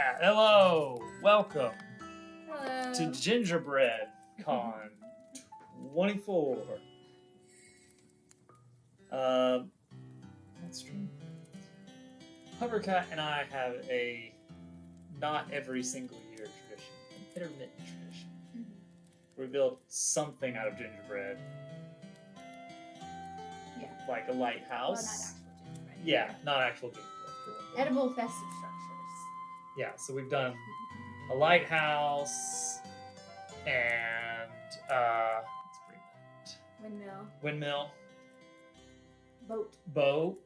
Yeah, hello, welcome Hello. to Gingerbread Con 24. That's true. Hovercat and I have a not every single year tradition, an intermittent tradition. We build something out of gingerbread. Yeah. Like a lighthouse. Well, not actual gingerbread. Yeah, not actual gingerbread. For one thing. Edible festive structures. Yeah, so we've done a lighthouse and let's bring that. Windmill. Boat.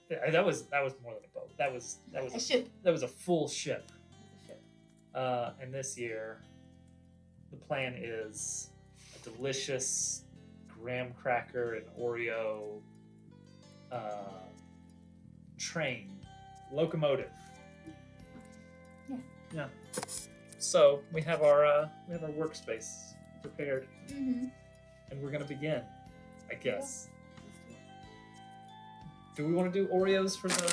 Yeah, that was more than a boat. That was A ship. That was a full ship. A ship. And this year, the plan is a delicious graham cracker and Oreo train locomotive. Yeah. So we have our workspace prepared, and we're gonna begin, I guess. Do we want to do Oreos for the?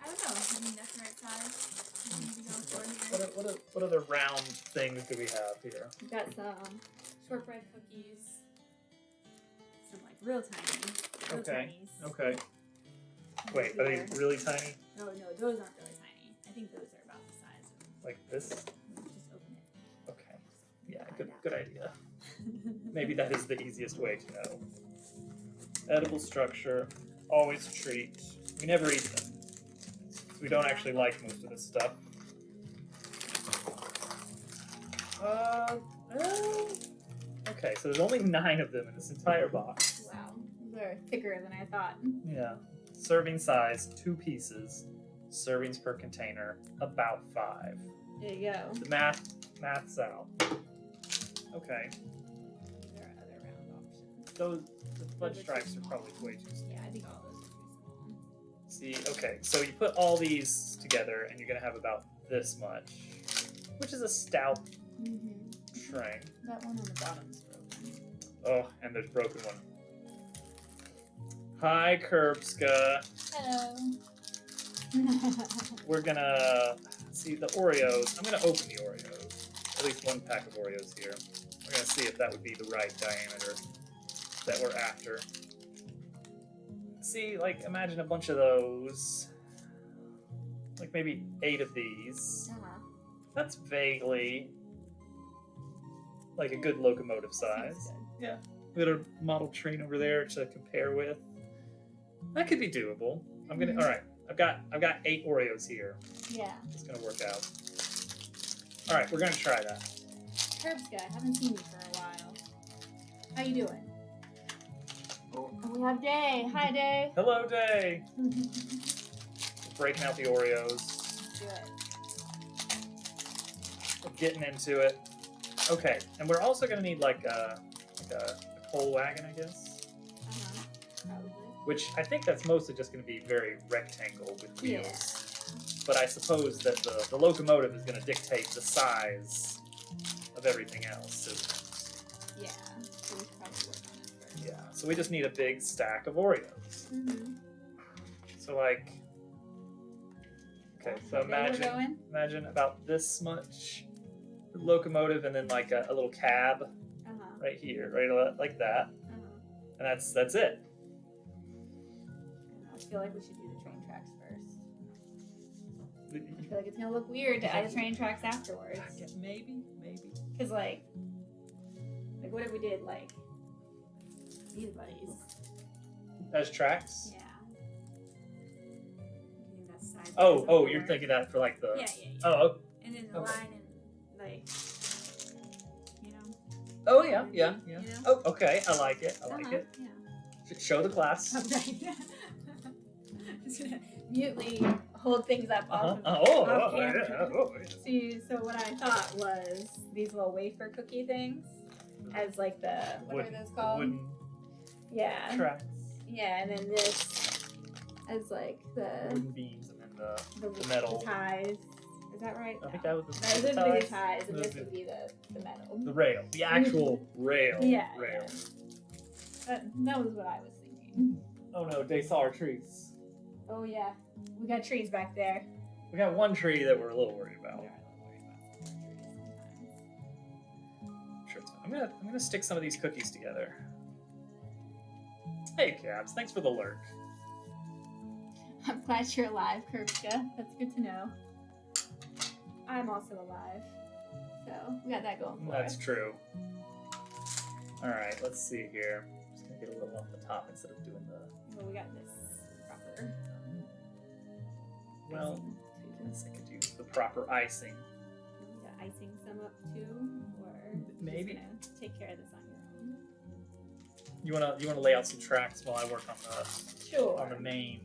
I don't know. I mean, that's the right size. What other round things do we have here? We've got some shortbread cookies. Some like real tiny. Okay. Tinies. Okay. Wait, are they really tiny? No, those aren't really tiny. I think those are about the size of. Like this? Just open it. Okay. Yeah. Good idea. Maybe that is the easiest way to know. Edible structure. Always a treat. We never eat them. We don't actually like most of this stuff. Okay, so there's only 9 of them in this entire box. Wow, those are thicker than I thought. Yeah. Serving size, 2 pieces. Servings per container, about 5. There you go. The math's out. Okay. There are other round options. The fudge stripes are probably way too small. Yeah, I think all those are too small. See, okay, so you put all these together and you're gonna have about this much, which is a stout train. That one on the bottom is broken. Oh, and there's a broken one. Hi, Kerbska. Hello. We're gonna see the Oreos. I'm gonna open the Oreos. At least one pack of Oreos here. We're gonna see if that would be the right diameter that we're after. See, like, imagine a bunch of those. Like maybe 8 of these. That's vaguely like a good locomotive size. Yeah. We got a model train over there to compare with. That could be doable. All right. I've got 8 Oreos here. Yeah. It's gonna work out. All right, we're gonna try that. Kerbska, I haven't seen you for a while. How you doing? Oh, we have Day. Hi, Day. Hello, Day. Breaking out the Oreos. Good. We're getting into it. Okay, and we're also gonna need like a coal wagon, I guess. Probably. Which I think that's mostly just gonna be very rectangle with wheels. Yeah. But I suppose that the locomotive is gonna dictate the size of everything else. Yeah. So we should probably work on it first. Yeah. So we just need a big stack of Oreos. So like. Okay, so imagine about this much locomotive and then like a little cab right here, right like that. And that's it. I feel like we should do the train tracks first. I feel like it's gonna look weird to add the train tracks afterwards. Maybe. Cause like what if we did like these buddies? As tracks? Yeah. That's size Oh, you're thinking that for like the. Yeah. Oh. And then the line and like, you know. Oh yeah. You know? Oh, okay. I like it. Yeah. Show the class. Okay. Just gonna mutely hold things up off camera. See, so what I thought was these little wafer cookie things as like what are those called? Wooden tracks. Yeah, and then this as like the wooden beams and then the metal ties. Is that right? I think that was the those would be the ties, and this would be the metal. The rail. The actual rail. Yeah. Rail. Yeah. That was what I was thinking. Oh no, they saw our trees. Oh yeah, we got trees back there. We got one tree that we're a little worried about. There are a I'm gonna stick some of these cookies together. Hey, Cabs, thanks for the lurk. I'm glad you're alive, Kurbska. That's good to know. I'm also alive. So, we got that going for us. That's true. Alright, let's see here. I'm just gonna get a little off the top instead of doing the... Well, we got this proper... Well, I guess I could use the proper icing. You got icing some up too? Or maybe. Just gonna take care of this on your own? You wanna lay out some tracks while I work on the main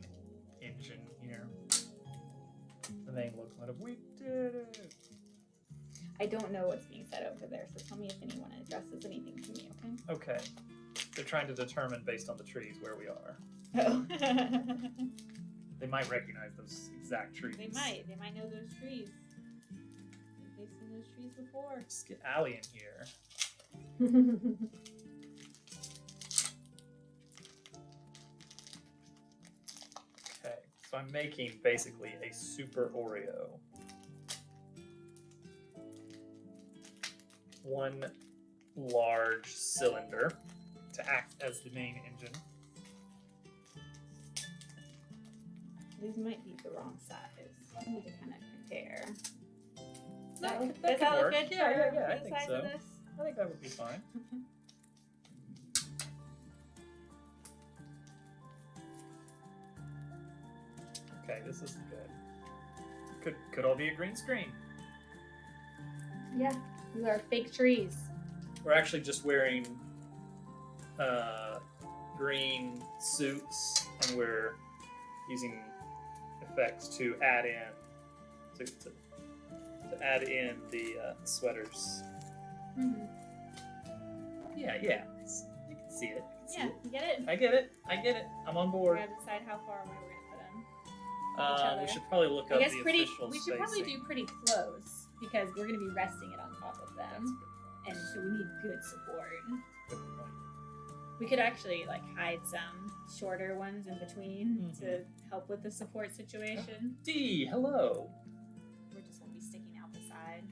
engine here. The main locomotive. We did it. I don't know what's being said over there, so tell me if anyone addresses anything to me, okay? Okay. They're trying to determine based on the trees where we are. Oh. They might recognize those exact trees. They might know those trees. They've seen those trees before. Just get Allie in here. Okay, so I'm making basically a super Oreo. One large cylinder to act as the main engine. These might be the wrong size. I need to kind of compare. That Does could that look work. good Yeah, for I the think size so. of this? I think that would be fine. Okay, this is good. Could all be a green screen. Yeah, these are fake trees. We're actually just wearing green suits, and we're using effects to add in to add in the sweaters. Mm-hmm. Yeah. You can see it. Yeah, you get it? I get it. I'm on board. We gotta decide how far away we're gonna put them. We should probably look up the official we should spacing. probably do pretty close because we're gonna be resting it on top of That's them, good. and so we need good support. Good point. We could actually like hide some shorter ones in between to help with the support situation. D, hello. We're just gonna be sticking out the side.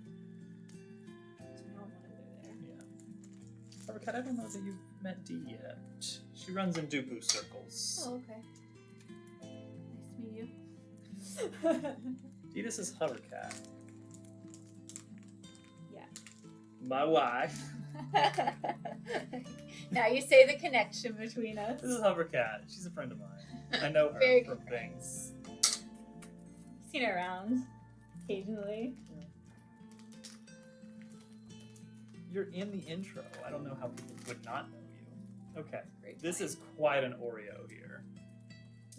So no one over there. Yeah. Cat, I don't know that you've met D yet. She runs in Dupu circles. Oh, okay. Nice to meet you. D, this is Hovercat. Yeah. My wife. Now you say the connection between us. This is Hovercat. She's a friend of mine. I know her Very from good things. Seen her around occasionally. You're in the intro. I don't know how people would not know you. Okay. Great This point. is quite an Oreo here.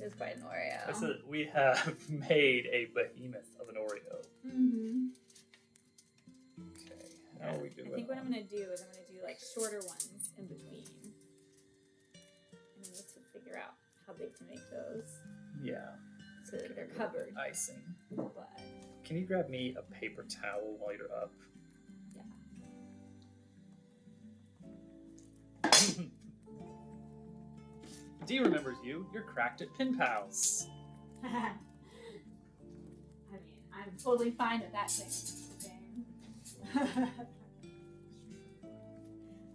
It's quite an Oreo. We have made a behemoth of an Oreo. Mm-hmm. Okay. How are we doing? I think what I'm gonna do is I'm gonna do like shorter ones in between. And then let's figure out how big to make those Yeah. so that they're covered. Icing. But Can you grab me a paper towel while you're up? yeah. D remembers you. You're cracked at Pin Pals. I mean, I'm totally fine with that thing. I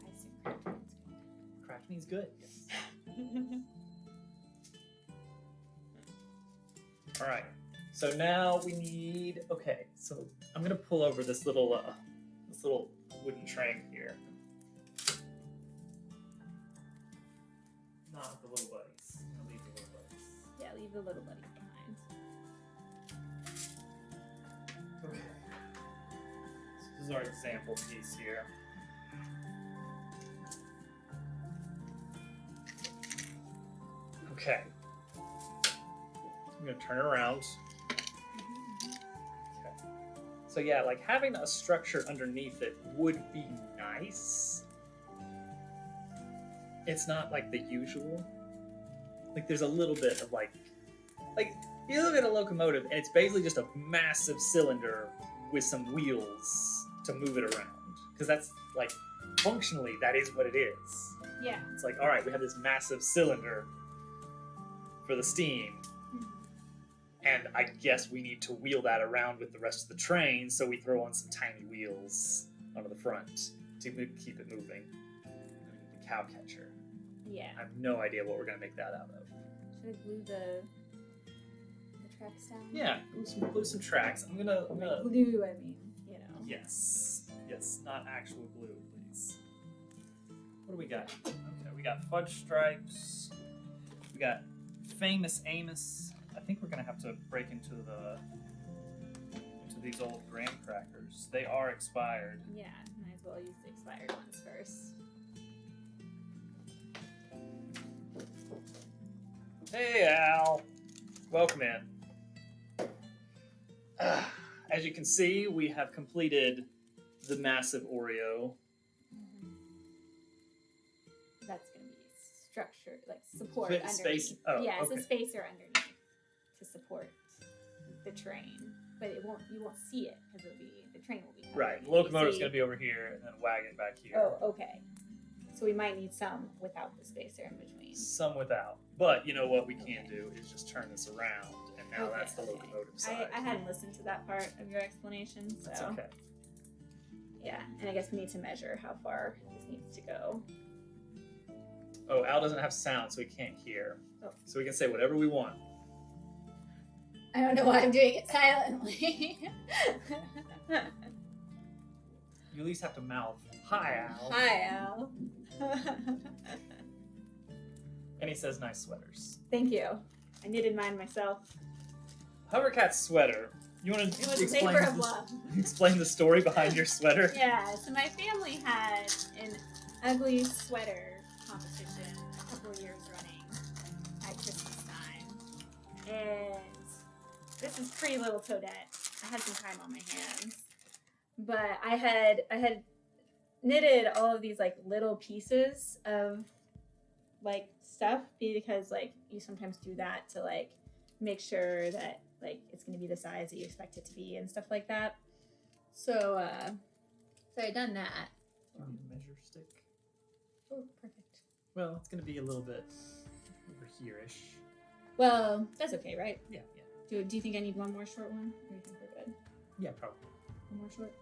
assume Crackney's good. Yes. All right. So now we need. Okay. So I'm gonna pull over this little wooden train here. Not with the little buddies. I'm gonna leave the little buddies. Yeah, leave the little buddies behind. Okay. So this is our example piece here. Okay. I'm gonna turn it around. Okay. So yeah, like having a structure underneath it would be nice. It's not like the usual. Like there's a little bit of like you look at a locomotive and it's basically just a massive cylinder with some wheels to move it around. Because that's like functionally that is what it is. Yeah. It's like, all right, we have this massive cylinder for the steam, and I guess we need to wheel that around with the rest of the train, so we throw on some tiny wheels onto the front. to keep it moving. The cow catcher. Yeah. I have no idea what we're gonna make that out of. Should I glue the tracks down? Yeah, glue some tracks. I'm gonna. Glue, I mean, you know. Yes, not actual glue, please. What do we got? Okay, we got fudge stripes. We got famous Amos. I think we're gonna have to break into these old graham crackers. They are expired. Yeah, might as well use the expired ones first. Hey, Al. Welcome in. As you can see, we have completed the massive Oreo. That's going to be structured, like support Fit underneath. space. Oh, yeah, okay. it's a spacer underneath to support the train, but you won't see it because the train will be covered. Right, the locomotive's going to be over here, and then wagon back here. Oh, okay. So we might need some without the spacer in between. Some without. But you know what we can do is just turn this around, and now that's the locomotive side. I hadn't listened to that part of your explanation, so. That's okay. Yeah, and I guess we need to measure how far this needs to go. Oh, Al doesn't have sound, so he can't hear. Oh. So we can say whatever we want. I don't know why I'm doing it silently. You at least have to mouth, "Hi, Al." Hi, Al. And he says, "Nice sweaters." Thank you. I knitted mine myself. Hovercat's sweater. You want to It was a labor of love. explain the story behind your sweater? Yeah, so my family had an ugly sweater competition a couple of years running at Christmas time. And this is pretty little Toadette. I had some time on my hands. But I had knitted all of these like little pieces of like stuff because like you sometimes do that to like make sure that like it's going to be the size that you expect it to be and stuff like that. So I done that. Measure stick. Oh, perfect. Well, it's going to be a little bit over here-ish. Well, that's okay, right? Yeah. Do you think I need one more short one? Or do you think we're good? Yeah, probably. One more short?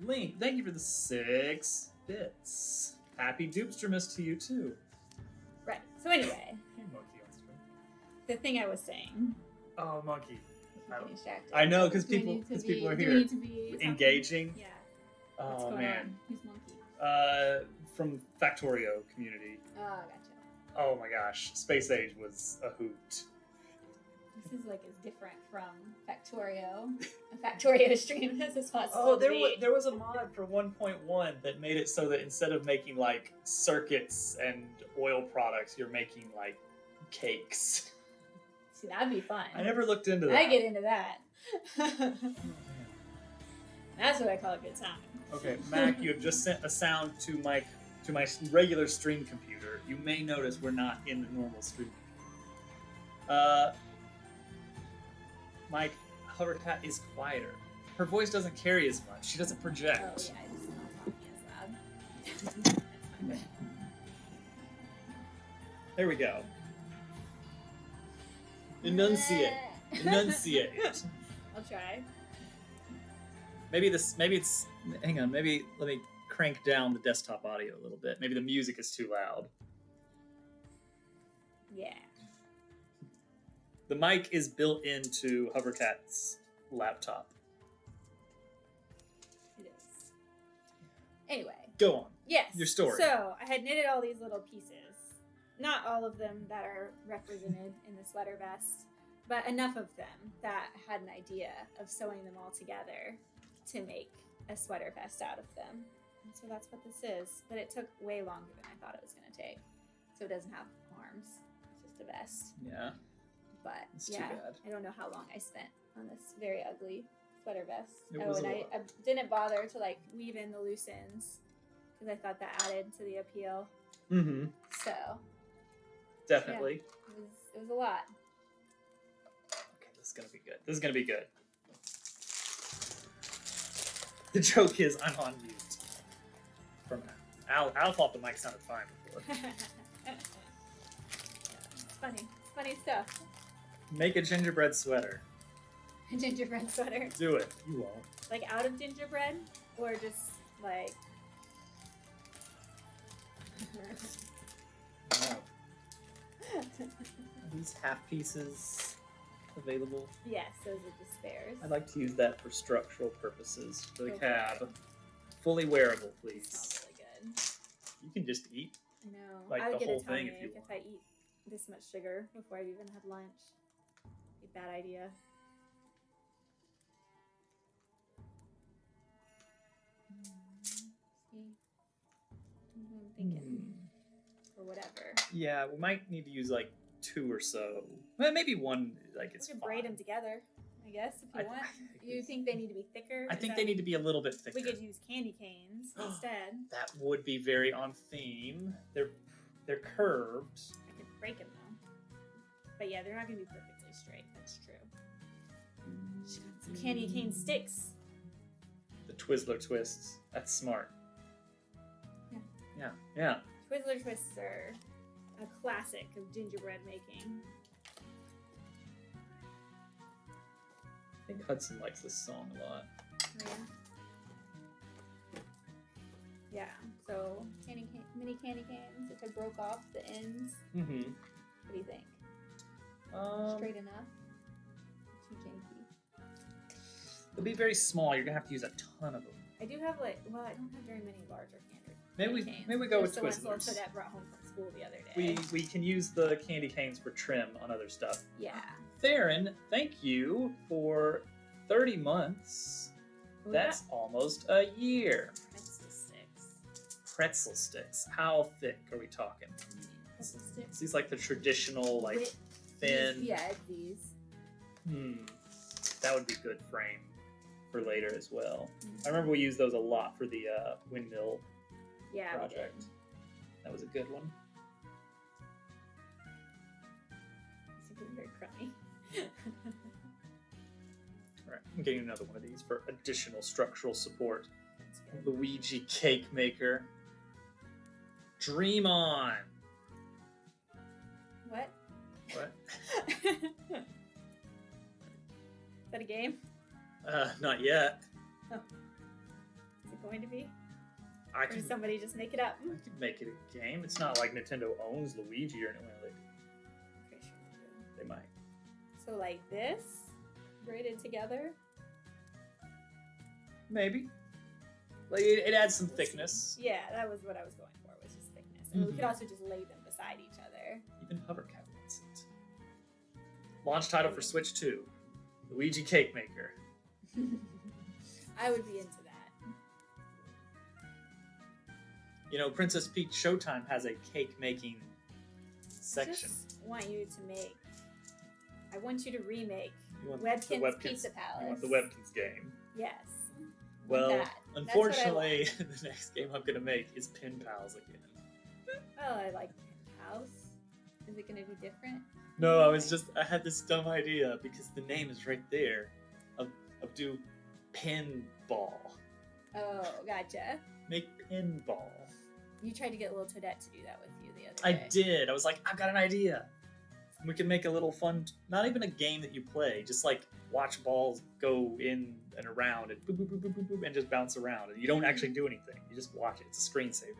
Link, thank you for the 6 bits. Happy Doopstermas to you too. Right. So anyway, Hey, monkey on stream. the thing I was saying. Oh, monkey. Getting distracted. I know, because Do we people need to are do here we need to be something? engaging. Yeah. What's Oh going man. on? Who's monkey? From Factorio community. Oh, gotcha. Oh my gosh, Space Age was a hoot. This is like as different from Factorio, a Factorio stream as is possible. Oh, to be. there was a mod for 1.1 that made it so that instead of making like circuits and oil products, you're making like cakes. See, that'd be fun. I never looked into that. I get into that. That's what I call a good time. Okay, Mac, you have just sent a sound to my regular stream computer. You may notice we're not in the normal stream computer. Mike, Hovercat is quieter. Her voice doesn't carry as much. She doesn't Oh project. yeah, it's not talking as loud. That's not good. There we go. Enunciate. Enunciate. I'll try. Maybe it's. Hang on. Maybe let me crank down the desktop audio a little bit. Maybe the music is too loud. Yeah. The mic is built into Hovercat's laptop. It is. Anyway. Go on. Yes. Your story. So I had knitted all these little pieces. Not all of them that are represented in the sweater vest, but enough of them that I had an idea of sewing them all together to make a sweater vest out of them. And so that's what this is. But it took way longer than I thought it was going to take. So it doesn't have arms. It's just a vest. Yeah. But It's yeah, too bad. I don't know how long I spent on this very ugly sweater vest. It was and a I lot. didn't bother to like weave in the loose ends because I thought that added to the appeal. Mm-hmm. So Definitely. yeah, it was a lot. Okay, this is gonna be good. This is gonna be good. The joke is I'm on mute. From now. Al thought the mic sounded fine before. It's funny. It's funny stuff. Make a gingerbread sweater. A gingerbread sweater. Do it. You won't. Like out of gingerbread, or just like. No. Are these half pieces available? Yes, those are the spares. I'd like to use that for structural purposes for the Okay. cab. Fully wearable, please. Smells really good. You can just eat. I know. Like I would the get whole a tummy thing if you ache want. if I eat this much sugar before I've even had lunch. A bad idea. See? I'm thinking. Or whatever. Yeah, we might need to use like 2 or so. Well, maybe 1. Like it's We could fine. braid them together, I guess, if you want. You it's- think they need to be thicker? I think they need to be a little bit thicker. We could use candy canes instead. That would be very on theme. They're curved. I could break them though. But yeah, they're not going to be perfectly straight. That's true. Some candy cane sticks. The Twizzler twists. That's smart. Yeah. Yeah. Twizzler twists are a classic of gingerbread making. I think Hudson likes this song a lot. Oh, yeah. Yeah. So mini candy canes. If I broke off the ends, Mm-hmm. what do you think? Straight enough? Too janky. They'll be very small. You're gonna have to use a ton of them. I do have I don't have very many larger candy canes. Maybe we go with Just the ones Twizzlers. Little Toadette brought home from school the other day. We can use the candy canes for trim on other stuff. Yeah. Theron, thank you for 30 months. Ooh, That's almost a year. pretzel sticks. Pretzel sticks. How thick are we talking? Pretzel sticks. Is these like the traditional, like With thin? These, yeah, these. That would be good frame for later as well. Mm-hmm. I remember we used those a lot for the windmill Yeah, project. we did. That was a good one. It's getting very crummy. All right, I'm getting another one of these for additional structural support. That's good. Luigi Cake Maker. Dream on. What? What? Is that a game? Not yet. Is it going to be? I Or can did somebody just make it up? I could make it a game. It's not like Nintendo owns Luigi or anything like that. Pretty sure we do. They might. So like this, braided together. Maybe. Like it adds some thickness. Yeah, that was what I was going for. Was just thickness, and we could also just lay them beside each other. Even Hover Cat wants it. Launch title for Switch 2. Luigi Cake Maker. I would be into that. You know, Princess Peach Showtime has a cake making section. I just want you to make. I want you to remake You want Webkin's the Webkin's Pizza Palace. You want the Webkins game. Yes. Well, That. unfortunately, the next game I'm gonna make is Pin Pals again. Oh, I like House. Is it going to be different? No, I had this dumb idea because the name is right there of do pinball. Oh, gotcha. Make pinball. You tried to get Little Toadette to do that with you the other I day. did. I was like, I've got an idea. We can make a little fun, not even a game that you play, just like watch balls go in and around and boop, boop, boop, boop, boop, boop, and just bounce around. And you don't actually do anything. You just watch it. It's a screensaver.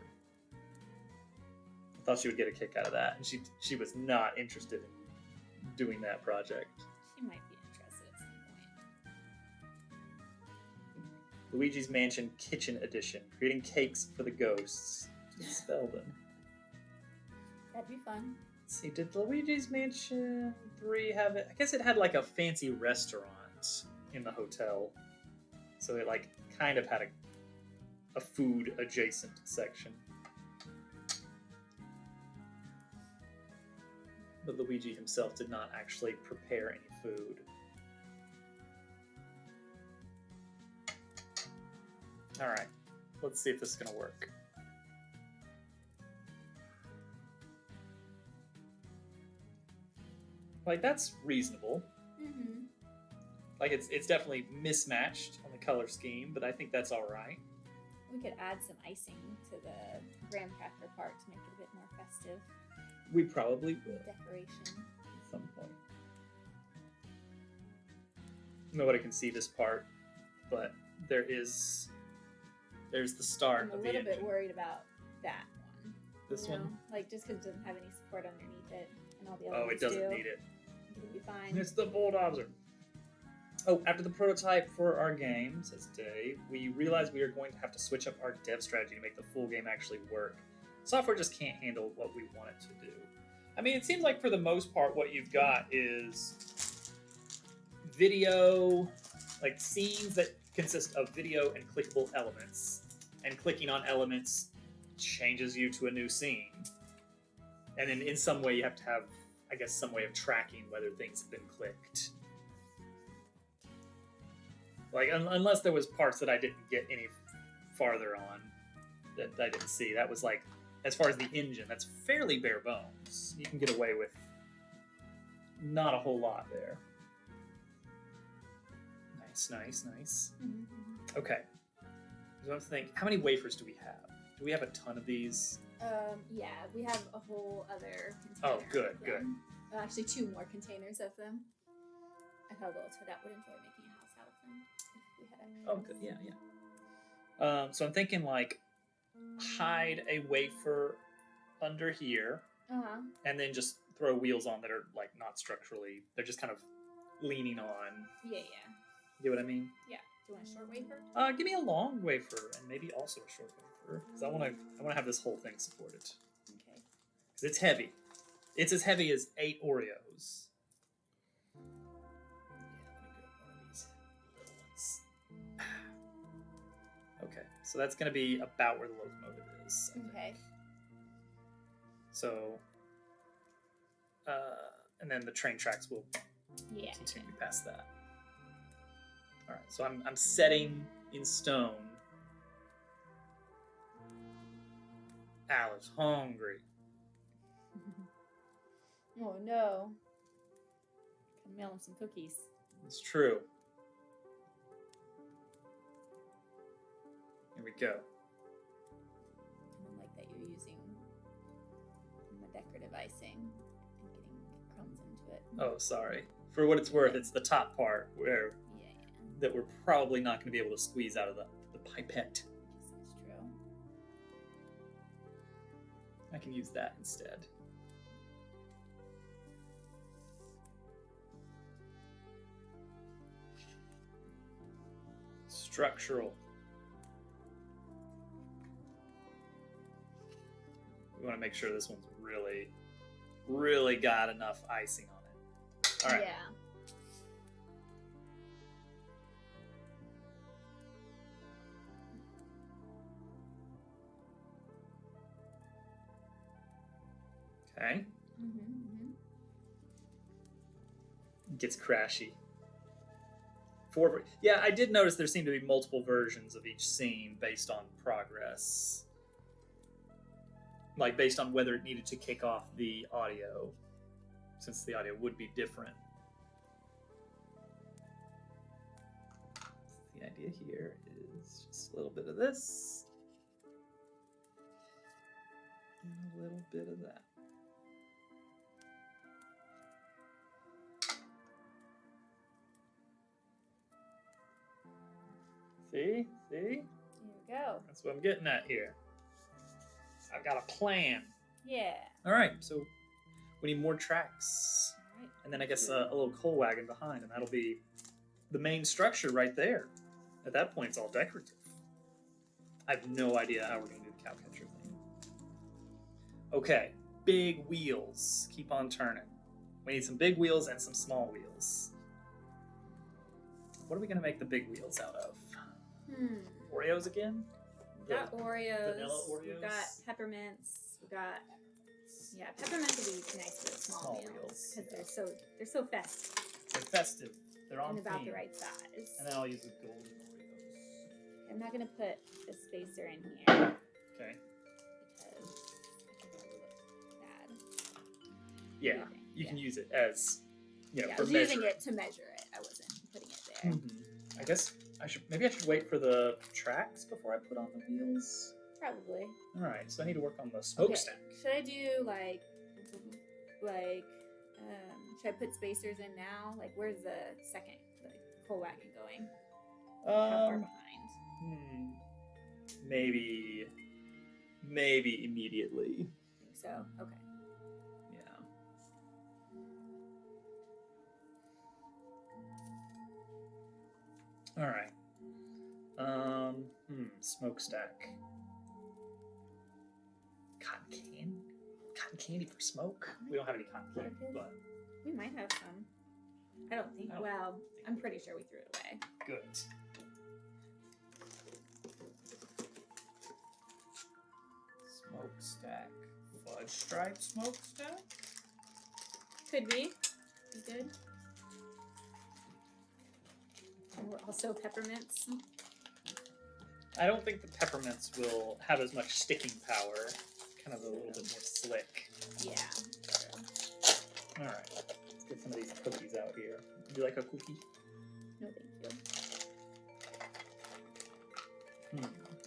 I thought she would get a kick out of that, and she was not interested in doing that project. She might be interested at some point. Luigi's Mansion Kitchen Edition, creating cakes for the ghosts. Spell them. That'd be fun. Let's see, did Luigi's Mansion 3 have it? I guess it had like a fancy restaurant in the hotel. So it like kind of had a food adjacent section. But Luigi himself did not actually prepare any food. Alright, let's see if this is going to work. Like, that's reasonable. Mm-hmm. Like, it's definitely mismatched on the color scheme, but I think that's alright. We could add some icing to the graham cracker part to make it a bit more festive. We probably will Decoration. at some point. Nobody can see this part, but there's the start I'm of a the little bit engine. worried about that one. This one? Like, just because it doesn't have any support underneath it, and all the other Oh, ones it doesn't do. need it. It'll be fine. It's the bulldozer. Oh, after the prototype for our game, says Dave, we realized we are going to have to switch up our dev strategy to make the full game actually work. Software just can't handle what we want it to do. I mean, it seems like for the most part, what you've got is video, like scenes that consist of video and clickable elements. And clicking on elements changes you to a new scene. And then in some way, you have to have, I guess, some way of tracking whether things have been clicked. Like, unless there was parts that I didn't get any farther on that I didn't see. That was like, as far as the engine, that's fairly bare bones. You can get away with not a whole lot there. Nice, nice, nice. Mm-hmm. Okay. So I'm thinking, how many wafers do we have? Do we have a ton of these? Yeah, we have a whole other container. Oh, good, of good. them. Well, actually, 2 more containers of them. I thought little Toadette would enjoy making a house out of them if we had extra. Oh, good. Yeah, yeah. So I'm thinking like hide a wafer under here, and then just throw wheels on that are like not structurally. They're just kind of leaning on. Yeah. You get what I mean? Yeah. Do you want a short wafer? Give me a long wafer and maybe also a short wafer because I want to have this whole thing supported. Okay. Because it's heavy. It's as heavy as 8 Oreos. Yeah, let me grab one of these little ones. Okay, so that's going to be about where the locomotive is. I Okay. think. So, and then the train tracks will continue past that. All right, so I'm setting in stone. Al is hungry. Oh no. Can mail him some cookies. It's true. Here we go. I don't like that you're using the decorative icing and getting crumbs into it. Oh, sorry. For what it's worth, it's the top part where that we're probably not going to be able to squeeze out of the pipette. Yes, that's true. I can use that instead. Structural. We want to make sure this one's really got enough icing on it. All right. Yeah. Okay. It gets crashy. Yeah, I did notice there seem to be multiple versions of each scene based on progress. Like based on whether it needed to kick off the audio, since the audio would be different. The idea here is just a little bit of this and a little bit of that. See? There you go. That's what I'm getting at here. I've got a plan. Yeah. All right, so we need more tracks. All right. And then I guess a little coal wagon behind, and that'll be the main structure right there. At that point, it's all decorative. I have no idea how we're going to do the cow catcher thing. Okay, big wheels. Keep on turning. We need some big wheels and some small wheels. What are we going to make the big wheels out of? Oreos again? We got Oreos. Vanilla Oreos? We got peppermints. We got peppermints would be nice for the small wheels because they're so festive. They're festive. They're on and about theme. the right size. And then I'll use the golden Oreos. I'm not gonna put a spacer in here. Okay. Because I think that would look bad. Yeah, you can use it as I was using it to measure it. I wasn't putting it there. I guess I should wait for the tracks before I put on the wheels. Probably. All right, so I need to work on the smokestack. Should I do should I put spacers in now? Like, where's the second full wagon going? How far behind? Maybe immediately. I think so. Okay. Yeah. All right. Smokestack. Cotton candy for smoke? We don't have any cotton candy, but we might have some. I don't think. Well, I'm pretty sure we threw it away. Good. Smokestack. Fudge stripe smokestack? Could be. Be good. And we're also peppermints. I don't think the peppermints will have as much sticking power. Kind of a little bit more slick. Yeah. All right. Let's get some of these cookies out here. Would you like a cookie? No, thank you.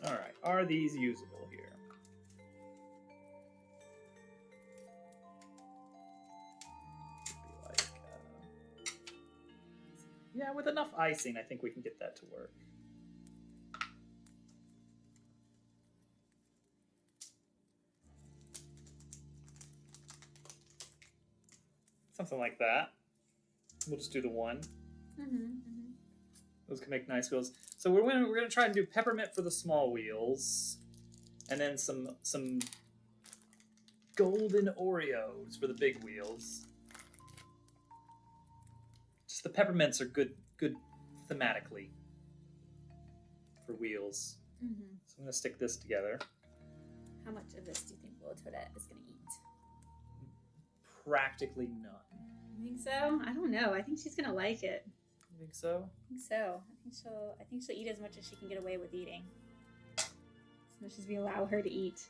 All right. Are these usable here? Yeah, with enough icing, I think we can get that to work. Something like that. We'll just do the one. Those can make nice wheels. So we're gonna try and do peppermint for the small wheels, and then some golden Oreos for the big wheels. Just the peppermints are good thematically for wheels. So I'm gonna stick this together. How much of this do you think little Toadette is gonna eat? Practically none. You think so? I don't know. I think she's gonna like it. You think so? I think so. I think she'll eat as much as she can get away with eating. As much as we allow her to eat.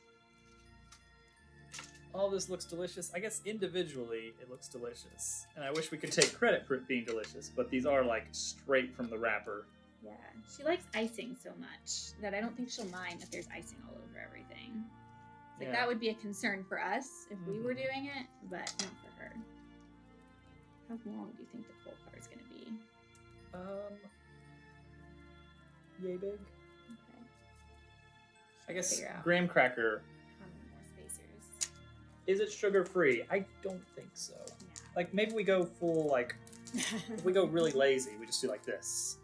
All this looks delicious. I guess individually it looks delicious. And I wish we could take credit for it being delicious, but these are like straight from the wrapper. Yeah. She likes icing so much that I don't think she'll mind if there's icing all over everything. Like that would be a concern for us if we were doing it, but not for her. How long do you think the coal car is going to be? Yay big. Okay. I guess graham cracker. How many more spacers? Is it sugar free? I don't think so. Yeah. Like maybe we go full like if we go really lazy, we just do like this.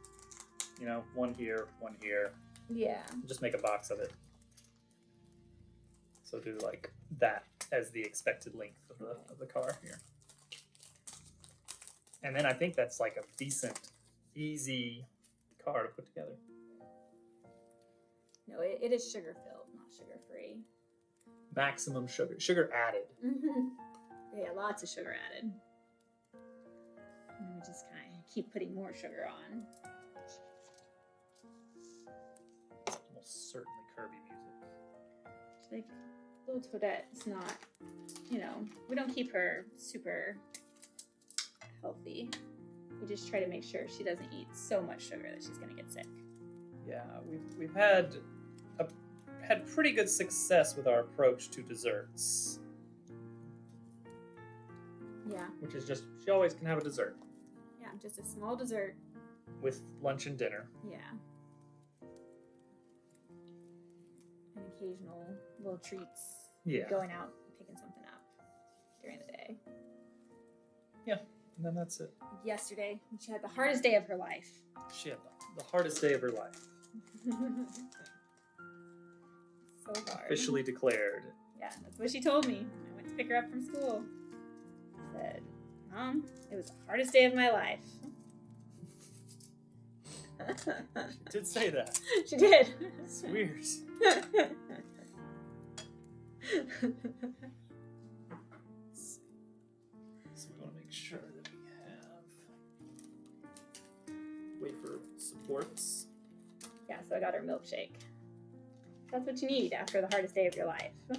You know, one here, one here. Yeah. Just make a box of it. So do like that as the expected length of the car here. And then I think that's like a decent, easy car to put together. No, it is sugar filled, not sugar free. Maximum sugar. Sugar added. Yeah, lots of sugar added. And we just kind of keep putting more sugar on. It's almost certainly Kirby music. It's like little Toadette's not, we don't keep her super healthy. We just try to make sure she doesn't eat so much sugar that she's gonna get sick. Yeah, we've had pretty good success with our approach to desserts. Yeah. Which is just she always can have a dessert. Yeah, just a small dessert. With lunch and dinner. Yeah. And occasional little treats. Yeah. Going out and picking something up during the day. Yeah, and then that's it. Yesterday, she had the hardest day of her life. She had the hardest day of her life. So hard. Officially declared. Yeah, that's what she told me. I went to pick her up from school. She said, Mom, it was the hardest day of my life. She did say that. She did. It's weird. So we want to make sure that we have wafer supports. Yeah, so I got her milkshake. That's what you need after the hardest day of your life. I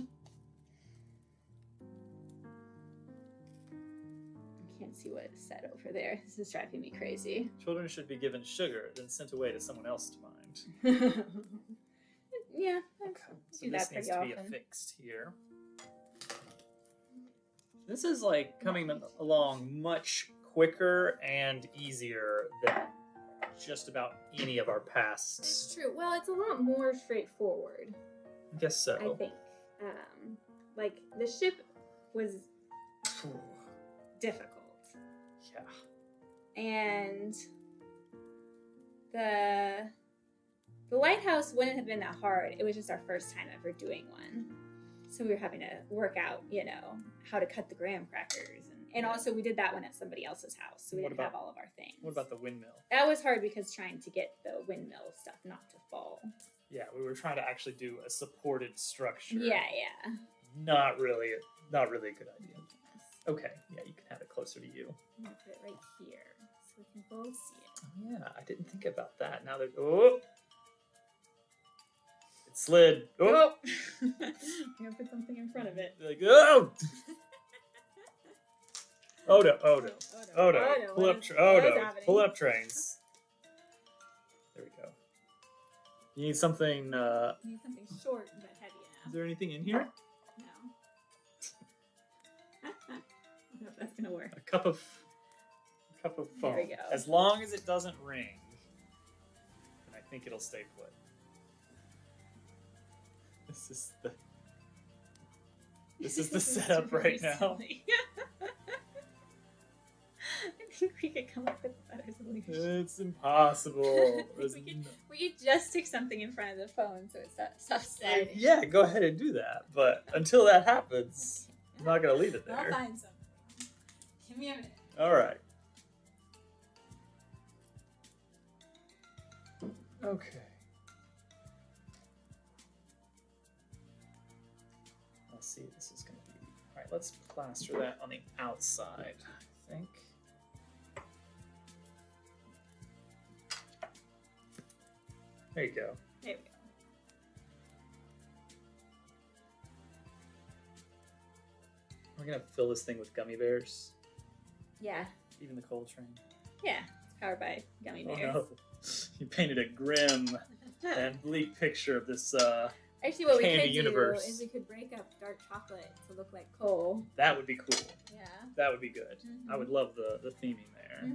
can't see what it said over there. This is driving me crazy. Children should be given sugar, then sent away to someone else to mind. Yeah, okay. So do this that needs pretty to be often. affixed here. This is like coming along much quicker and easier than just about any of our past. That's true. Well, it's a lot more straightforward. I guess so. I think. Like, the ship was difficult. Yeah. And the lighthouse wouldn't have been that hard. It was just our first time ever doing one. So we were having to work out, how to cut the graham crackers. And also we did that one at somebody else's house. So we didn't have all of our things. What about the windmill? That was hard because trying to get the windmill stuff not to fall. Yeah, we were trying to actually do a supported structure. Yeah. Not really a good idea. Okay, yeah, you can have it closer to you. I'm going to put it right here so we can both see it. Oh, yeah, I didn't think about that. Now there's... Oh! It slid. Oh! I'm going to put something in front of it. Like, oh! Oh no. Pull up trains. There we go. You need something... You need something short but heavy enough. Is there anything in here? No. I don't know if that's gonna work. A cup of foam. There we go. As long as it doesn't ring, then I think it'll stay put. This is the setup right now. I think we could come up with a better solution. It's impossible. we could just stick something in front of the phone so it stops sliding. Yeah, go ahead and do that. But until that happens, I'm not going to leave it there. I'll find something. Give me a minute. All right. Okay. Let's see what this is going to be. All right, let's plaster that on the outside, I think. There you go. There we go. We're going to fill this thing with gummy bears. Yeah. Even the coal train. Yeah, it's powered by gummy bears. Oh no. You painted a grim and bleak picture of this Actually, what we could universe. do is we could break up dark chocolate to look like coal. That would be cool. Yeah. That would be good. I would love the theming there.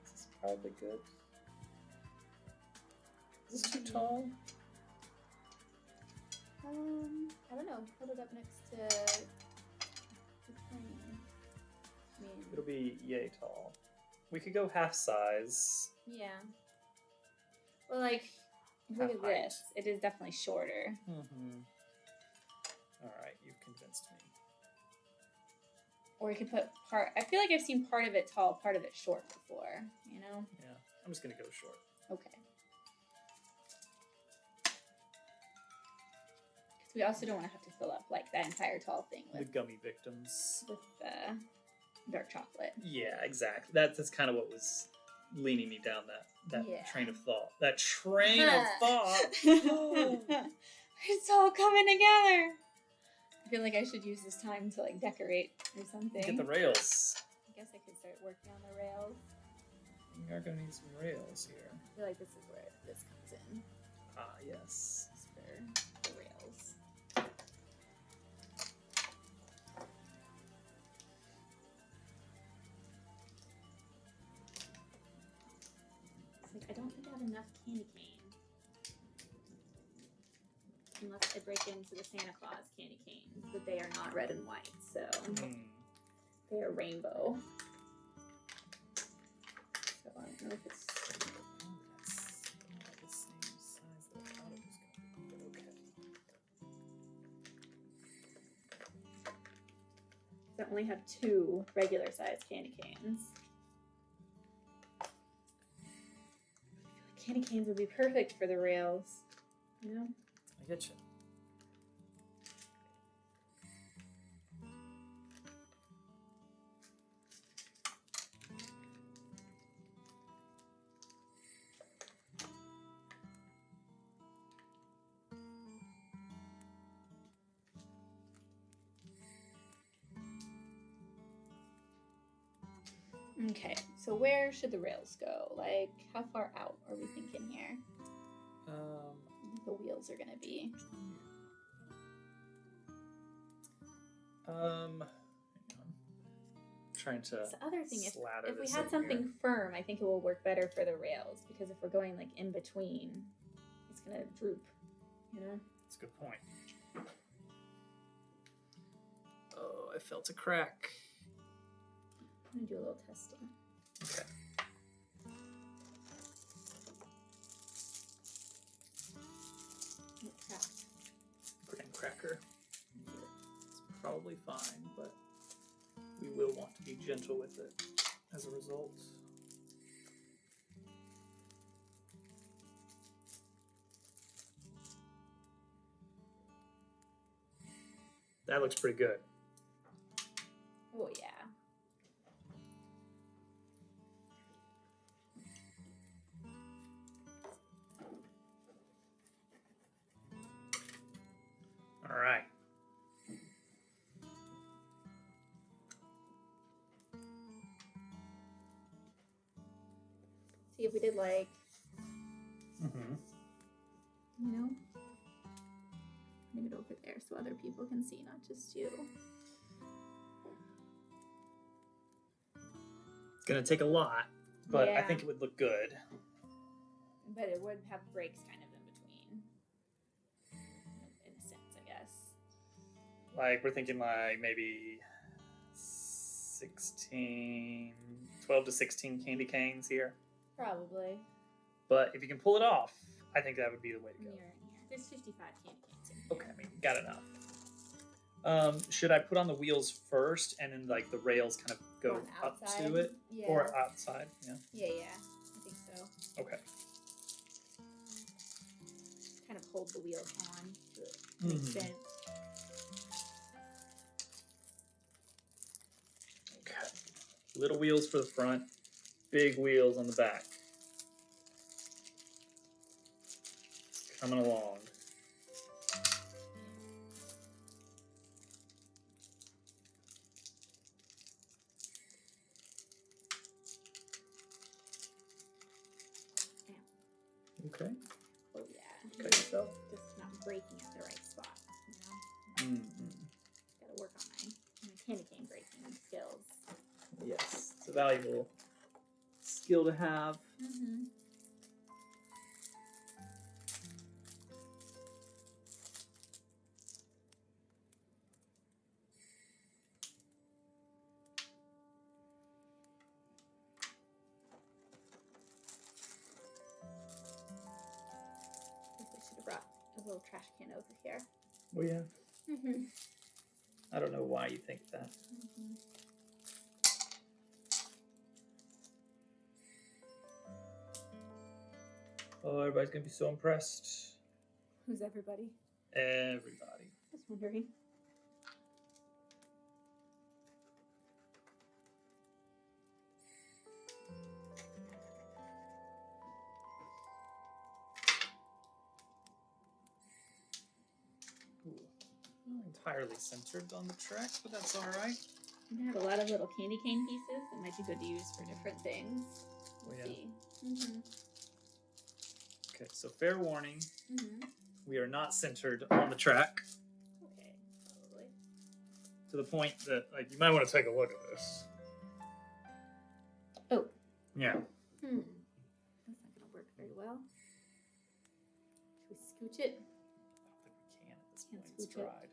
This is probably good. Is this too tall? I don't know. Put it up next to the train. It'll be yay tall. We could go half size. Yeah. Well, like, look at this. It is definitely shorter. All right, you've convinced me. Or we could put part... I feel like I've seen part of it tall, part of it short before, you know? Yeah, I'm just going to go short. Okay. Because we also don't want to have to fill up, like, that entire tall thing with... The gummy victims. With dark chocolate. Yeah, exactly. That's kind of what was leaning me down that train of thought. That train of thought! It's all coming together! I feel like I should use this time to, like, decorate or something. Get the rails. I guess I could start working on the rails. We are going to need some rails here. I feel like this is where this comes in. Ah, yes. It's for the rails. It's like, I don't think I have enough candy cane. Unless I break into the Santa Claus candy canes, but they are not red and white, so they are rainbow. So I don't know if it's... That's not the same size that I thought it was going to be, but okay. So I only have 2 regular sized candy canes. I feel like candy canes would be perfect for the rails, you know? I get you. Okay, so where should the rails go? Like, how far out are we thinking here? The wheels are gonna be. Hang on. trying to the other thing, slather if we this had in something here. firm, I think it will work better for the rails, because if we're going like in between, it's gonna droop, you know? That's a good point. Oh, I felt a crack. I'm gonna do a little testing. Okay. It cracked. Graham cracker. It's probably fine, but we will want to be gentle with it as a result. That looks pretty good. Oh yeah. All right. See if we did like, Mm-hmm. you know, bring it over there so other people can see, not just you. It's gonna take a lot, but I Yeah. think it would look good. But it would have breaks kind of in between, in a sense, I guess. Like we're thinking like maybe 12 to 16 candy canes here. Probably. But if you can pull it off, I think that would be the way to go. Near in here. There's 55 candy canes in here. Okay, I mean, got enough. Should I put on the wheels first and then like the rails kind of go On the up outside? to it? Yeah. Or outside? Yeah. Yeah, I think so. Okay. Kind of hold the wheels on to an Mhm. extent. Okay. Little wheels for the front, big wheels on the back. Coming along. Okay. Oh yeah. Cut yourself. Just not breaking at the right spot, you know? Mm-hmm. Gotta work on my candy cane breaking skills. Yes, it's a valuable skill to have. Mm-hmm. I should have brought a little trash can over here. Oh yeah. Mm-hmm. I don't know why you think that. Mm-hmm. Oh, everybody's gonna be so impressed. Who's everybody? Everybody. Just wondering. Ooh. Not entirely centered on the track, but that's all right. I have a lot of little candy cane pieces that might be good to use for different things. Oh, yeah. See. Mm-hmm. Okay, so fair warning, Mm-hmm. we are not centered on the track Okay, probably. to the point that like you might want to take a look at this. Oh. Yeah. That's not gonna work very well. Should we scooch it? I don't think we can at this Can't point. It's scooch it. dried.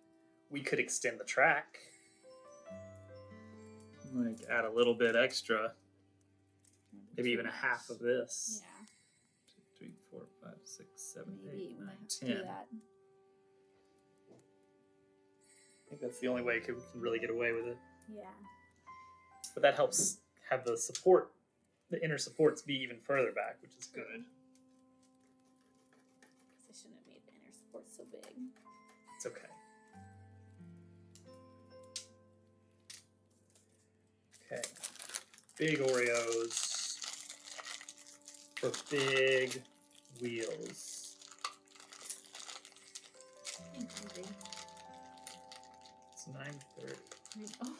We could extend the track. Like add a little bit extra. Maybe even a half of this. Yeah. 2, 3, 4, 5, 6, 7, Maybe 8, we 9, might have to 10. do that. I think that's the only way we can really get away with it. Yeah. But that helps have the support, the inner supports be even further back, which is good. Because I shouldn't have made the inner support so big. It's okay. Okay. Big Oreos for big wheels. I'm hungry. It's 9:30. Oh.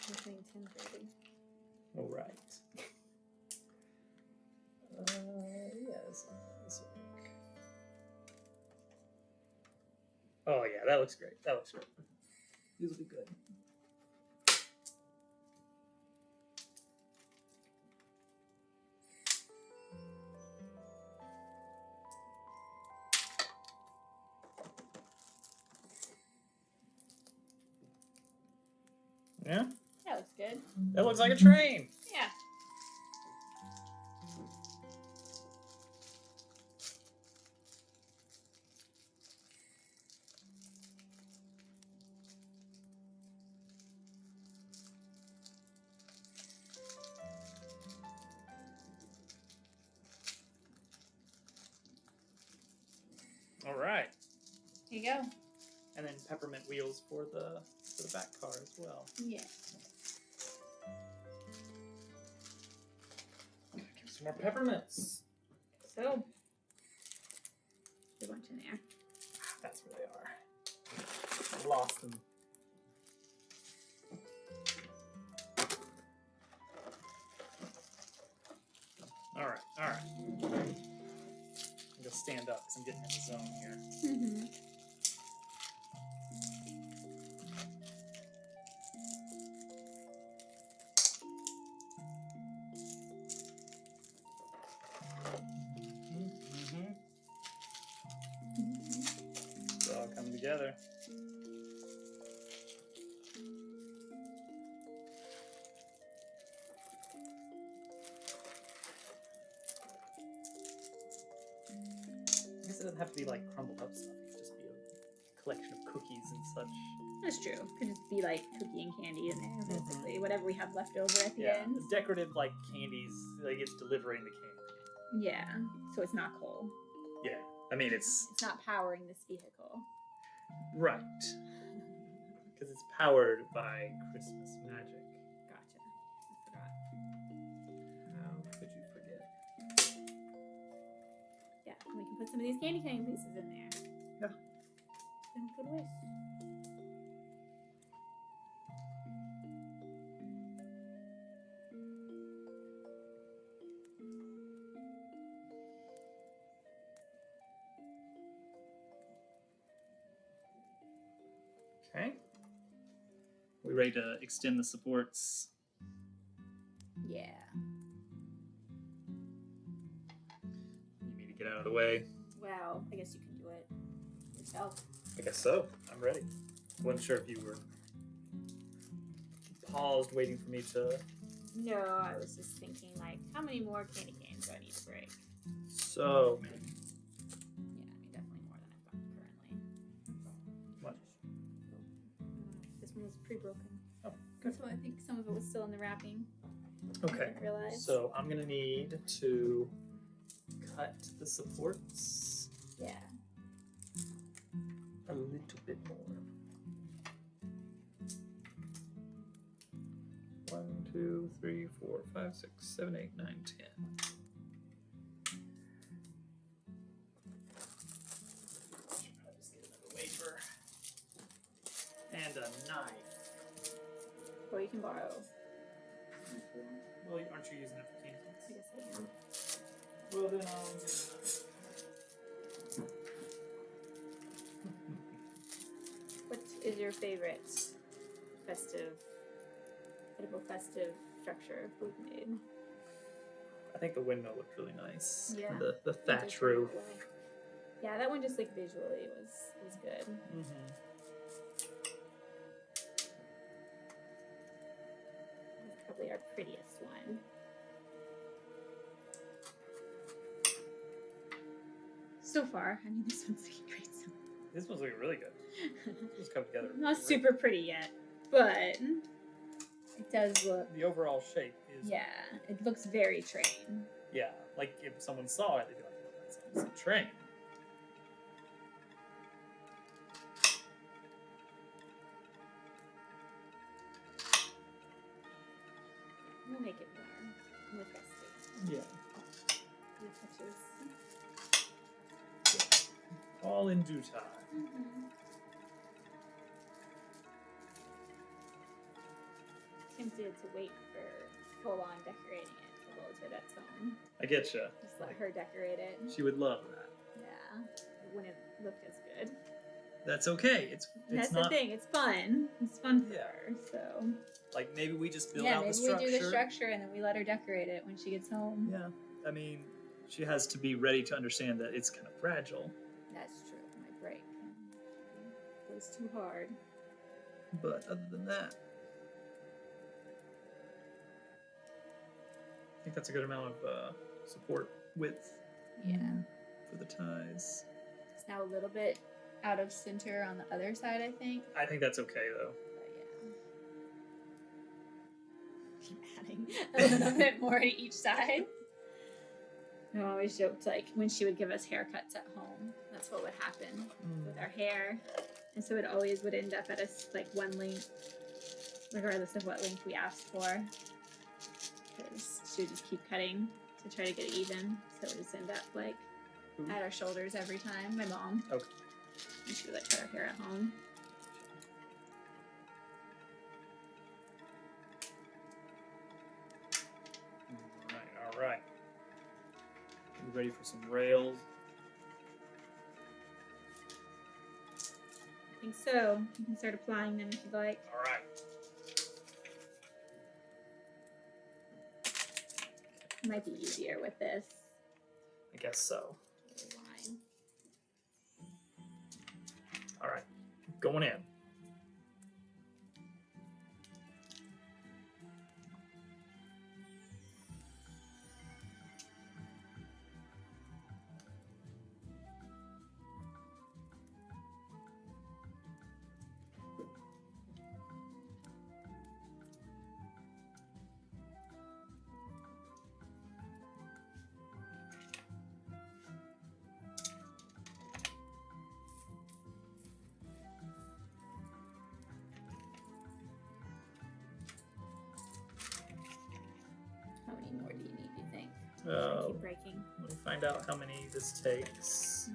I'm saying 10:30. All right. Yeah, this will work. Oh yeah, that looks great. That looks great. These will be good. Yeah? That looks good. That looks like a train. Yeah. All right. Here you go. And then peppermint wheels for the back car as well. Yeah. Give some more peppermints. So, there's a bunch in there. That's where they are. I lost them. All right. I'm gonna stand up because I'm getting in the zone here. Mm-hmm. It's all coming together. I guess it doesn't have to be like crumbled up stuff. It could just be a collection of cookies and such. That's true. Could just be like cookie and candy in there, basically. Whatever we have left over at the end. Decorative like candies, like it's delivering the candy. Yeah. So it's not coal. Yeah. I mean, it's not powering this vehicle. right. Because it's powered by Christmas magic. Gotcha. I forgot. How could you forget? Yeah, and we can put some of these candy cane pieces in there. Yeah. In good ways. Okay. We ready to extend the supports? Yeah. You need to get out of the way. Well, I guess you can do it yourself. I guess so. I'm ready. Wasn't sure if you were paused waiting for me to... No, I was just thinking, like, how many more candy canes do I need to break? So many. Yeah, I mean, definitely more than I've got currently. What? This one was pre-broken. Oh, good. So I think some of it was still in the wrapping. Okay. I didn't realize. So I'm going to need to cut the supports Yeah. a little bit more. 1, 2, 3, 4, 5, 6, 7, 8, 9, 10. Should probably just get another wafer and a knife. Or you can borrow. Well, aren't you using it for candy? I guess I am. Well, then I'll get a knife. What is your favorite edible festive structure we've made? I think the windmill looked really nice. Yeah. The thatch roof. Yeah, that one just like visually was good. Mm-hmm. It's probably our prettiest one. So far, I mean, this one's looking great. So. This one's looking really good. This come together. Not super pretty yet, but it does look. The overall shape is. Yeah, it looks very train. Yeah, like if someone saw it, they'd be like, "Well, that's a train." We'll make it more festive. Yeah. Few touches. All in due time. Mm-hmm. Tempted to wait for full-on decorating it to hold it its own. I get you. Just let her decorate it. She would love that. Yeah, it wouldn't look as good. that's okay. It's that's not... the thing. It's fun. It's fun for her. So like maybe we just build out the structure. Yeah, maybe we do the structure and then we let her decorate it when she gets home. Yeah, I mean, she has to be ready to understand that it's kind of fragile. That's true. It might break. It was too hard. But other than that, I think that's a good amount of support width. Yeah. For the ties. It's now a little bit out of center on the other side, I think. I think that's okay though. But keep adding a little bit more to each side. I always joked like when she would give us haircuts at home, that's what would happen with our hair. And so it always would end up at a like one length, regardless of what length we asked for. Because she would just keep cutting to try to get it even. So it would just end up like at our shoulders every time. My mom. Okay. And she would like cut her hair at home. All right. You ready for some rails? I think so. You can start applying them if you'd like. All right. It might be easier with this. I guess so. Line. All right. Going in. How many more do you need, do you think? Keep breaking. Let me find out how many this takes.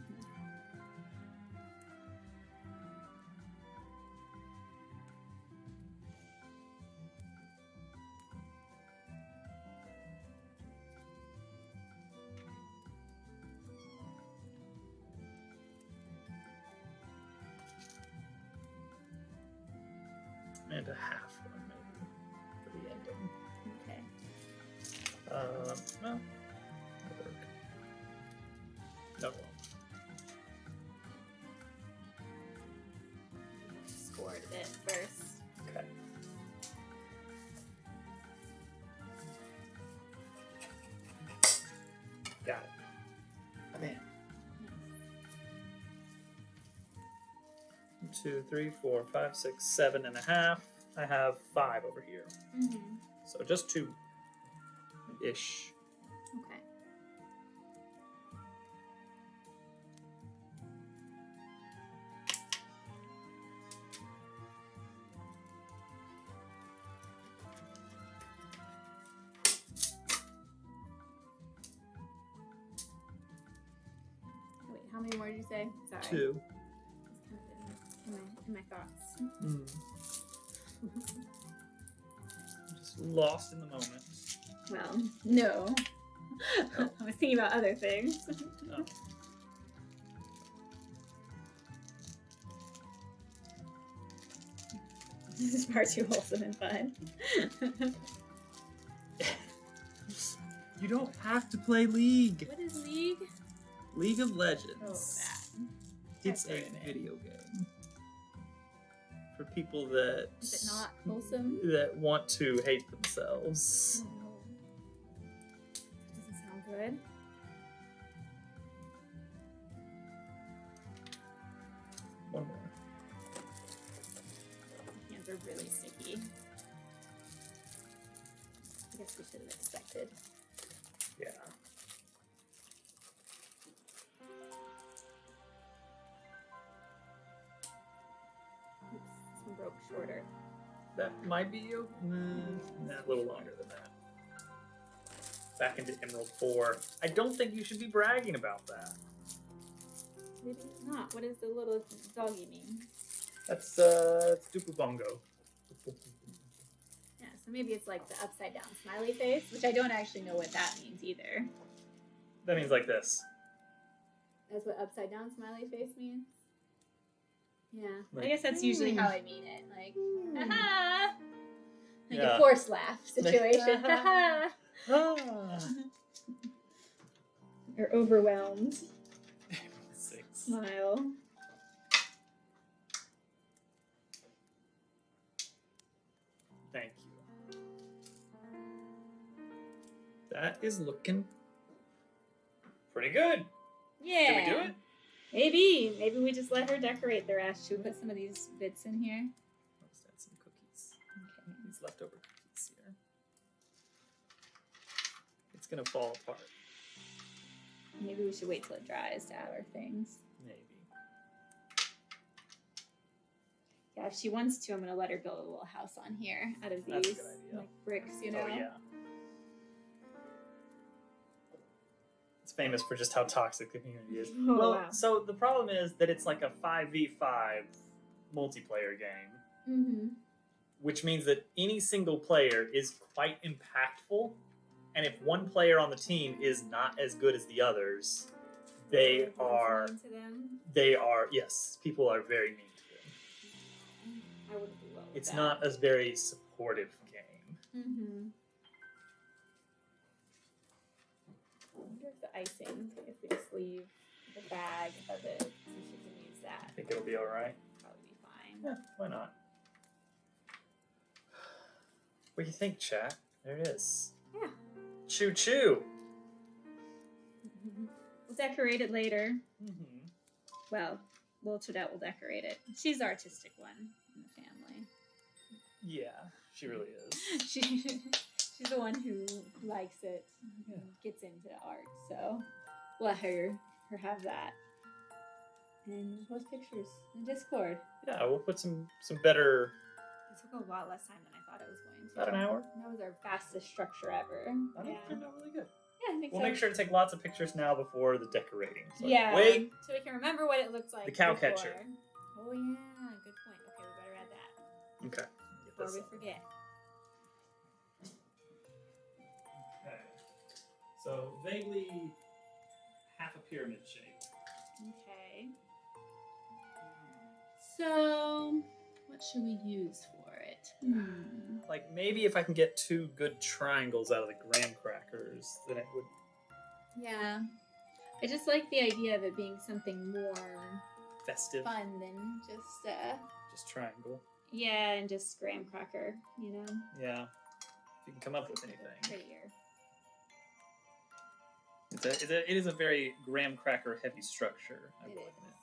And a half one, maybe, for the ending. Okay. Well, that'll work. No. Score it a bit first. Okay. Got it. I'm in. 1, 2, 3, 4, 5, 6, 7 and a half. I have 5 over here. So just 2-ish. Okay. Wait, how many more did you say? Sorry. 2. In my thoughts. Just lost in the moment. Well, no. Oh. I was thinking about other things. Oh. This is far too wholesome and fun. You don't have to play League. What is League? League of Legends. Oh, that. It's a video game. For people that... Is it not wholesome? That want to hate themselves. Oh, no. Doesn't sound good. One more. My hands are really sticky. I guess we should have expected. Yeah. Oops, this one broke shorter. That might be a little longer than that. Back into Emerald 4. I don't think you should be bragging about that. Maybe not. What does the little doggy mean? That's Dupu Bongo. Yeah, so maybe it's like the upside down smiley face, which I don't actually know what that means either. That means like this. That's what upside down smiley face means? Yeah. Like, I guess that's usually how I mean it. Like, haha. Like Yeah. a forced laugh situation. Haha. Ah. Or overwhelmed. 6. Smile. Thank you. That is looking pretty good. Yeah. Did we do it? Maybe. Maybe we just let her decorate the rest. Should we put some of these bits in here? Let's add some cookies. Okay. These leftover cookies here. It's gonna fall apart. Maybe we should wait till it dries to add our things. Maybe. Yeah, if she wants to, I'm gonna let her build a little house on here out of That's a these good idea. like bricks, you know. Oh yeah. It's famous for just how toxic the community is. Oh, well, wow. so the problem is that it's like a 5v5 multiplayer game, Mm-hmm. which means that any single player is quite impactful, and if one player on the team is not as good as the others, they are yes, people are very mean to them. I wouldn't do well with It's that. not a very supportive game. Mm-hmm. I wonder if the icing, if we just leave the bag of it, so she can use that. I think it'll be all right. Probably be fine. Yeah, why not? What do you think, chat? There it is. Yeah. Choo choo. We'll decorate it later. Mm-hmm. Well, Wilchadette will decorate it. She's the artistic one in the family. Yeah, she really is. She's the one who likes it, and gets into art. So let her have that. And we'll post pictures in Discord. Yeah, we'll put some better. It took a lot less time than I thought it was going to. About an hour. That was our fastest structure ever. I think it turned out really good. Yeah, I think We'll so. make sure to take lots of pictures now before the decorating. So Yeah. wait. So we can remember what it looks like. The cow before. catcher. Oh yeah, good point. Okay, we better add that Okay. Get before this we up. forget. Okay. So vaguely half a pyramid shape. Okay. So, what should we use for it? Like maybe if I can get 2 good triangles out of the graham crackers, then it would. Yeah. I just like the idea of it being something more Festive. fun than just Just triangle. yeah, and just graham cracker, you know. Yeah. If you can come up with anything. Prettier. It is a very graham cracker heavy structure, I It will is. admit.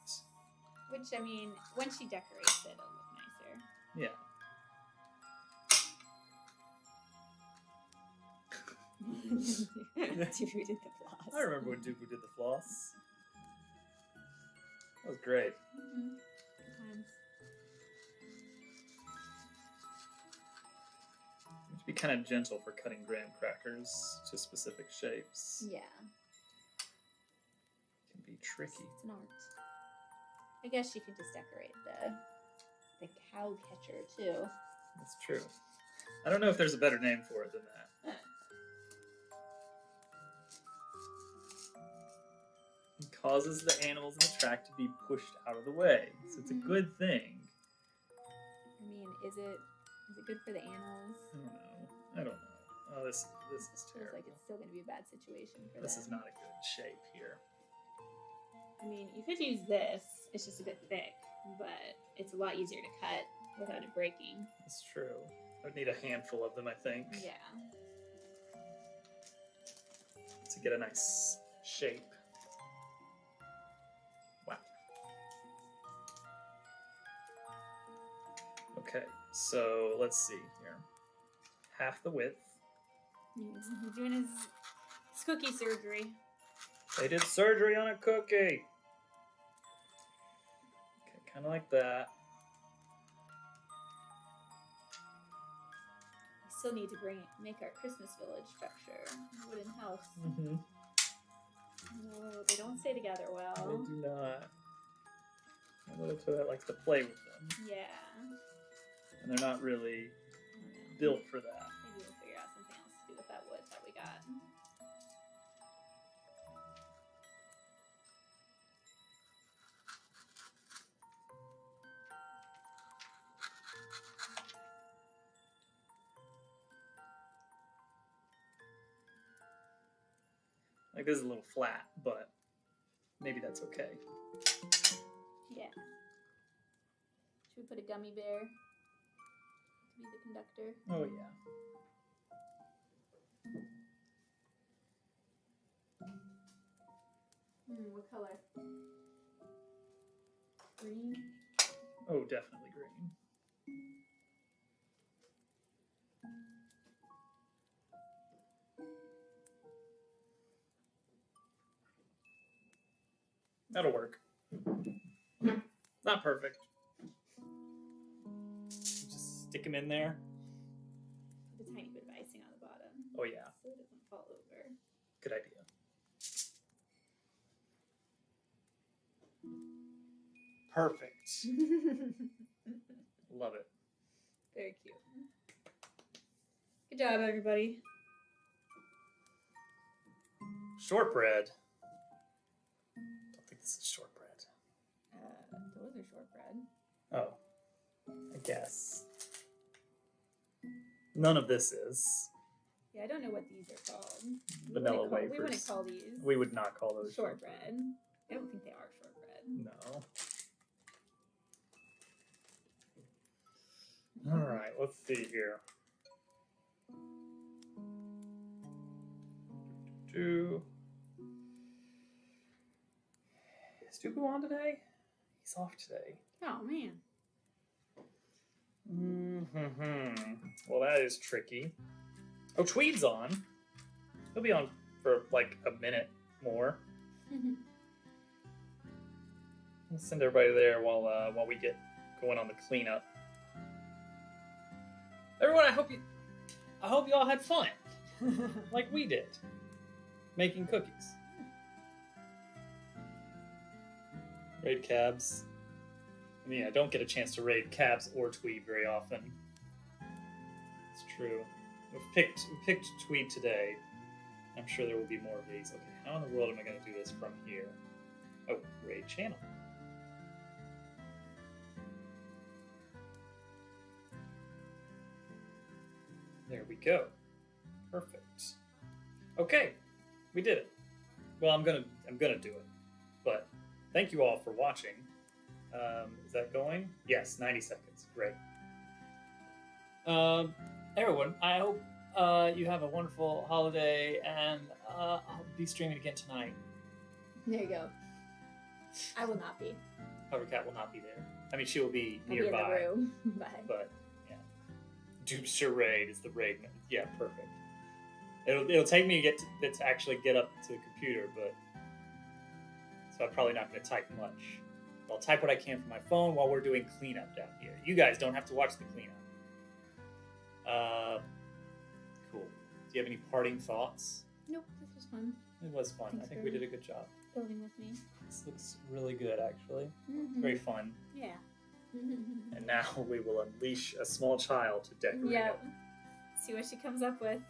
Which I mean, when she decorates it, it'll look nicer. Yeah. Dubu did the floss. I remember when Dubu did the floss. That was great. Mm-hmm. Sometimes. You have to be kind of gentle for cutting graham crackers to specific shapes. Yeah. It can be tricky. It's an art. I guess you could just decorate the cow catcher too. That's true. I don't know if there's a better name for it than that. It causes the animals in the track to be pushed out of the way, so it's a good thing. I mean, is it good for the animals? I don't know. Oh, this is Feels terrible. like it's still going to be a bad situation for This them. is not a good shape here. I mean, you could use this. It's just a bit thick, but it's a lot easier to cut without it breaking. It's true. I would need a handful of them, I think, Yeah. to get a nice shape. Wow. Okay, so let's see here. Half the width. He's doing his cookie surgery. They did surgery on a cookie. Okay, kind of like that. We still need to make our Christmas village structure. Wooden house. Mm-hmm. No, they don't stay together well. They do not. My little toad likes to play with them, Yeah. and they're not really I don't know. built for that. Maybe we'll figure out something else to do with that wood that we got. Like, this is a little flat, but maybe that's okay. Yeah. Should we put a gummy bear to be the conductor? Oh, yeah. What color? Green? Oh, definitely green. That'll work. Not perfect. Just stick them in there. Put a tiny bit of icing on the bottom. Oh, yeah. So it doesn't fall over. Good idea. Perfect. Love it. Very cute. Good job, everybody. Shortbread. Don't think this is shortbread. Those are shortbread. Oh, I guess. None of this is. Yeah, I don't know what these are called. Vanilla wafers. We wouldn't call these. We would not call those shortbread. I don't think they are shortbread. No. All right, let's see here. Is Dooku on today? He's off today. Oh, man. Well, that is tricky. Oh, Tweed's on. He'll be on for like a minute more. We'll send everybody there while we get going on the cleanup. Everyone, I hope you all had fun, like we did, making cookies. Raid cabs. I mean, I don't get a chance to raid cabs or Tweed very often. It's true. We picked Tweed today. I'm sure there will be more of these. Okay, how in the world am I going to do this from here? Oh, raid channel. There we go. Perfect. Okay, we did it. Well, I'm gonna do it. But thank you all for watching. Is that going? Yes, 90 seconds. Great. Everyone, I hope you have a wonderful holiday, and I'll be streaming again tonight. There you go. I will not be. However, Cat will not be there. I mean, she will be I'll nearby. be in the room. Bye. But yeah, Doomster Raid is the raid. Yeah, perfect. It'll take me to actually get up to the computer, but so I'm probably not going to type much. I'll type what I can from my phone while we're doing cleanup down here. You guys don't have to watch the cleanup. Cool. Do you have any parting thoughts? Nope, this was fun. It was fun. Thanks I think we did a good job. Building with me. This looks really good, actually. Mm-hmm. Very fun. Yeah. And now we will unleash a small child to decorate Yep. it. See what she comes up with.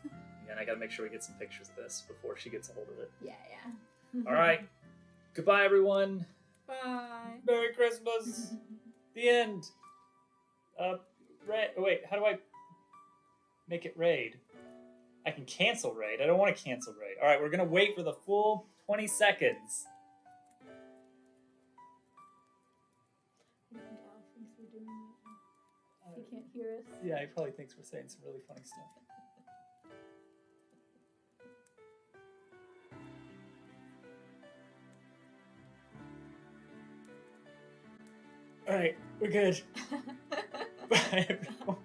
And I gotta make sure we get some pictures of this before she gets a hold of it. Yeah. All right. Goodbye, everyone. Bye. Merry Christmas. The end. Wait, how do I make it raid? I can cancel raid. I don't want to cancel raid. All right, we're gonna wait for the full 20 seconds. I think Al thinks we're doing it. He can't hear us. Yeah, he probably thinks we're saying some really funny stuff. All right, we're good. Bye, everyone.